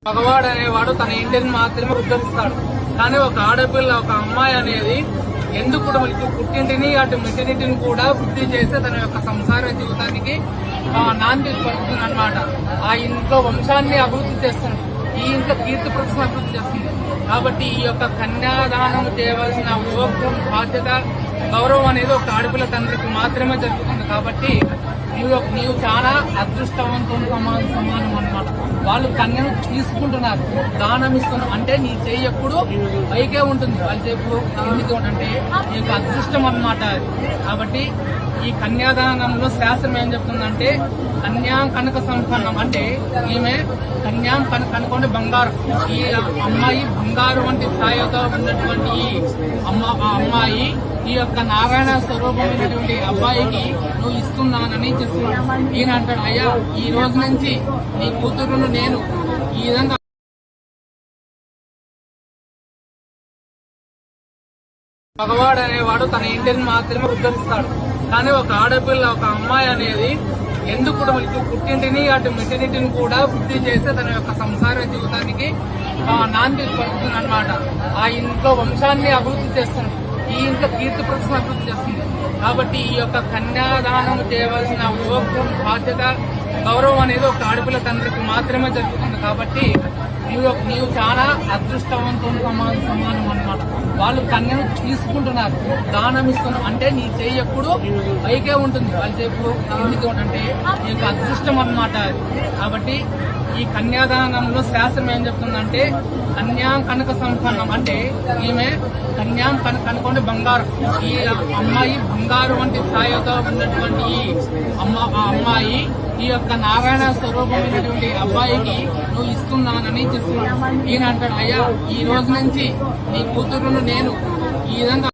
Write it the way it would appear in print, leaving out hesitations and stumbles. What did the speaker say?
మగవాడు అనేవాడు తన ఇంటిని మాత్రమే ఉద్ధరిస్తాడు. కానీ ఒక ఆడపిల్ల, ఒక అమ్మాయి అనేది ఎందుకు పుట్టింటిని అటు మిట్టినింటిని కూడా వృద్ధి చేసి తన యొక్క సంసార జీవితానికి నాంది పడుతుంది అన్నమాట. ఆ ఇంట్లో వంశాన్ని అభివృద్ధి చేస్తుంది, ఈ ఇంట్లో కీర్తి ప్రతిష్టను అభివృద్ధి చేస్తుంది. కాబట్టి ఈ యొక్క కన్యాదానం చేయవలసిన బాధ్యత, గౌరవం అనేది ఒక ఆడపిల్ల తండ్రికి మాత్రమే జరుగుతుంది. కాబట్టి నీవు చాలా అదృష్టవంతులు సమానం అన్నమాట. వాళ్ళు కన్యను తీసుకుంటున్నారు, దానం ఇస్తున్నారు అంటే నీ చెయ్యి ఎప్పుడు పైకే ఉంటుంది, వాళ్ళు చెప్పు ఎందుకు అంటే నీకు అదృష్టం అన్నమాట. కాబట్టి ఈ కన్యాదానంలో శాస్త్రం ఏం చెప్తుందంటే కన్యాం కనక సంపన్నం అంటే ఈమె కన్యాం కనుకోండి బంగారం. ఈ అమ్మాయి బంగారు వంటి ఛాయతో ఉన్నటువంటి అమ్మాయి ఈ యొక్క నారాయణ స్వరూపమైనటువంటి అబ్బాయికి నువ్వు ఇస్తున్నానని చెప్తున్నాడు. ఈయన అంటాడు, అయ్యా ఈ రోజు నుంచి నీ కూతురును నేను ఈ విధంగా మగవాడు అనేవాడు తన ఇంటిని మాత్రమే ఉద్ధరిస్తాడు. కానీ ఒక ఆడపిల్ల, ఒక అమ్మాయి అనేది ఎందుకు పుట్టింటిని అటు మిట్టినింటిని కూడా వృద్ధి చేసి తన యొక్క సంసార జీవితానికి నాంది పడుతుంది అన్నమాట. ఆ ఇంట్లో వంశాన్ని అభివృద్ధి చేస్తుంది, ఈ ఇంట్లో కీర్తి ప్రతిష్టను అభివృద్ధి చేస్తుంది. కాబట్టి ఈ యొక్క కన్యాదానం చేయవలసిన బాధ్యత, గౌరవం అనేది ఒక ఆడపిల్ల తండ్రికి మాత్రమే జరుగుతుంది. కాబట్టి నీవు చాలా అదృష్టవంతులు సమానం అన్నమాట. వాళ్ళు కన్యను తీసుకుంటున్నారు, దానం ఇస్తున్నారు అంటే నీ చెయ్యి ఎప్పుడు పైకే ఉంటుంది, వాళ్ళు చెప్పు ఎందుకు అంటే నీకు అదృష్టం అన్నమాట. కాబట్టి ఈ కన్యాదానంలో శాస్త్రం ఏం చెప్తుందంటే కన్యాం కనక సంపన్నం అంటే ఈమె కన్యాం కనుకోండి బంగారం. ఈ అమ్మాయి బంగారు వంటి ఛాయతో ఉన్నటువంటి అమ్మాయి ఈ యొక్క నారాయణ స్వరూపమైనటువంటి అబ్బాయికి నువ్వు ఇస్తున్నానని చెప్తున్నాడు. ఈయన అంటాడు, అయ్యా ఈ రోజు నుంచి నీ కూతురును నేను ఈ విధంగా